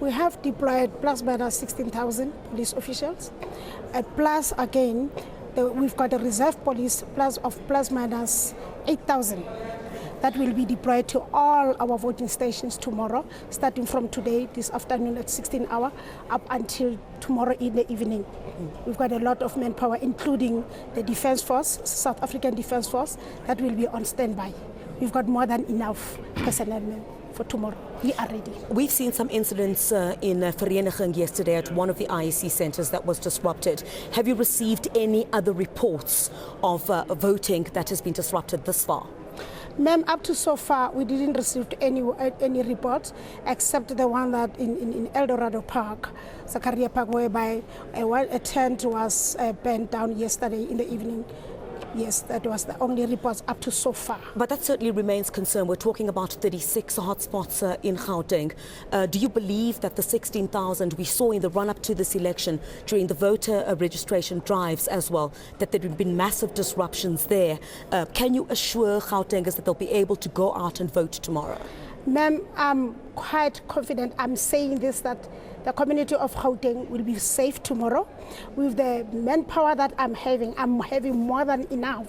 We have deployed plus minus 16,000 police officials, plus again, we've got a reserve police plus minus 8,000 that will be deployed to all our voting stations tomorrow, starting from today, this afternoon at 16 hours, up until tomorrow in the evening. We've got a lot of manpower, including the Defence Force, South African Defence Force, that will be on standby. We've got more than enough personnel for tomorrow. We are ready. We've seen some incidents in Vereniging yesterday at one of the IEC centres that was disrupted. Have you received any other reports of voting that has been disrupted this far? Ma'am, up to so far, we didn't receive any reports except the one that in El Dorado Park, Zakaria Park, whereby a tent was burnt down yesterday in the evening. Yes, that was the only reports up to so far. But that certainly remains concern. We're talking about 36 hotspots in Gauteng. Do you believe that the 16,000 we saw in the run-up to this election during the voter registration drives as well, that there have been massive disruptions there? Can you assure Gautengers that they'll be able to go out and vote tomorrow? Ma'am, I'm quite confident. I'm saying this, that the community of Gauteng will be safe tomorrow. With the manpower that I'm having more than enough.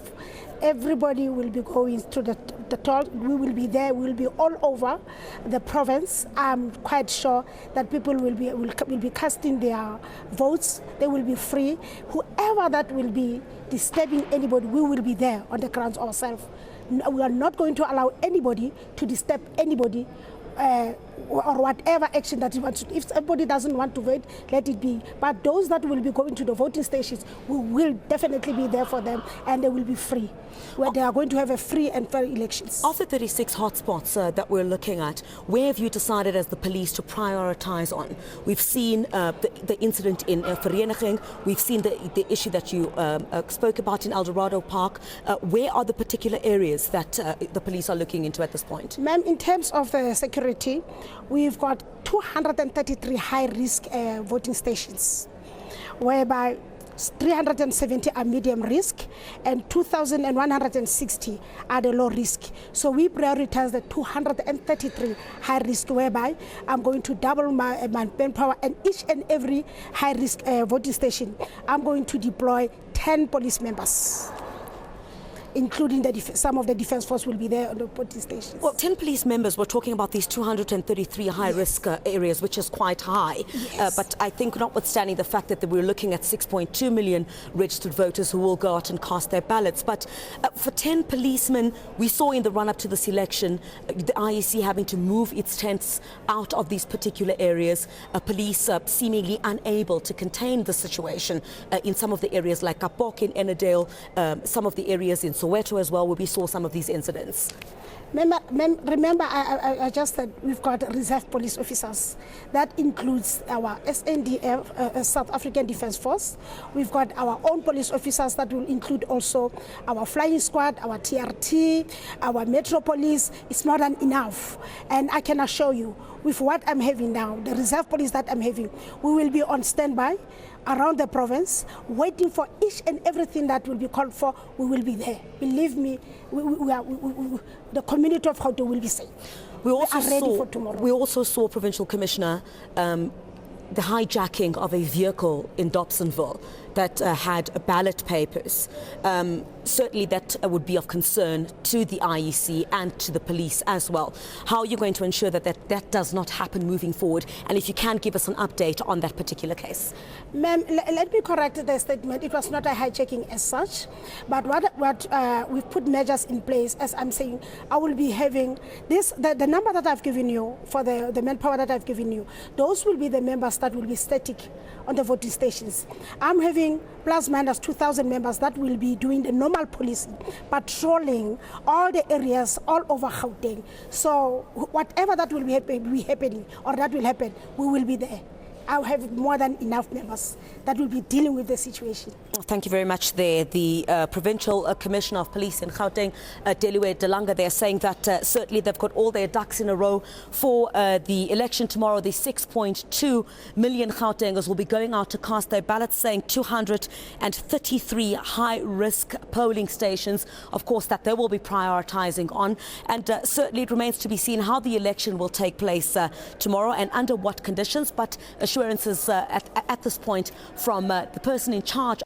Everybody will be going to the toll. We will be there. We will be all over the province. I'm quite sure that people will be casting their votes. They will be free. Whoever that will be disturbing anybody, we will be there on the grounds ourselves. We are not going to allow anybody to disturb anybody or whatever action that he wants to. If somebody doesn't want to vote, let it be. But those that will be going to the voting stations, we will definitely be there for them, and they will be free, where they are going to have a free and fair elections. Of the 36 hotspots that we're looking at, where have you decided as the police to prioritize on? We've seen the incident in Vereniging. We've seen the issue that you spoke about in El Dorado Park. Where are the particular areas that the police are looking into at this point? Ma'am, in terms of security, we've got 233 high-risk voting stations, whereby 370 are medium risk and 2,160 are the low risk. So we prioritize the 233 high risk, whereby I'm going to double my manpower, and each and every high risk voting station, I'm going to deploy 10 police members, including some of the Defence Force will be there on the voting stations. Well, 10 police members, we're talking about these 233 high-risk areas, which is quite high. Yes. But I think notwithstanding the fact that we're looking at 6.2 million registered voters who will go out and cast their ballots. But for 10 policemen, we saw in the run-up to this election, the IEC having to move its tents out of these particular areas, police seemingly unable to contain the situation in some of the areas like Kapok in Ennerdale, some of the areas in Soweto as well, where we saw some of these incidents. Remember, I just said we've got reserve police officers. That includes our SNDF, South African Defence Force. We've got our own police officers that will include also our flying squad, our TRT, our Metro Police. It's more than enough. And I can assure you, with what I'm having now, the reserve police that I'm having, we will be on standby around the province, waiting for each and everything that will be called for. We will be there. Believe me, the community of Gauteng will be safe. We are ready for tomorrow. We also saw, Provincial Commissioner, the hijacking of a vehicle in Dobsonville that had ballot papers. Certainly that would be of concern to the IEC and to the police as well. How are you going to ensure that that does not happen moving forward? And if you can give us an update on that particular case. Ma'am, let me correct the statement. It was not a hijacking as such, but we've put measures in place. As I'm saying, I will be having this, the number that I've given you for the manpower that I've given you, those will be the members that will be static on the voting stations. I'm having plus minus 2,000 members that will be doing the normal policing, patrolling all the areas all over Gauteng. So whatever that will be happening or that will happen, we will be there. I'll have more than enough members that will be dealing with the situation. Thank you very much there. The Provincial Commissioner of Police in Gauteng, Deliwe Delanga, they're saying that certainly they've got all their ducks in a row for the election tomorrow. The 6.2 million Gautengers will be going out to cast their ballots, saying 233 high-risk polling stations, of course, that they will be prioritising on. And certainly it remains to be seen how the election will take place tomorrow and under what conditions, but assurances at this point from the person in charge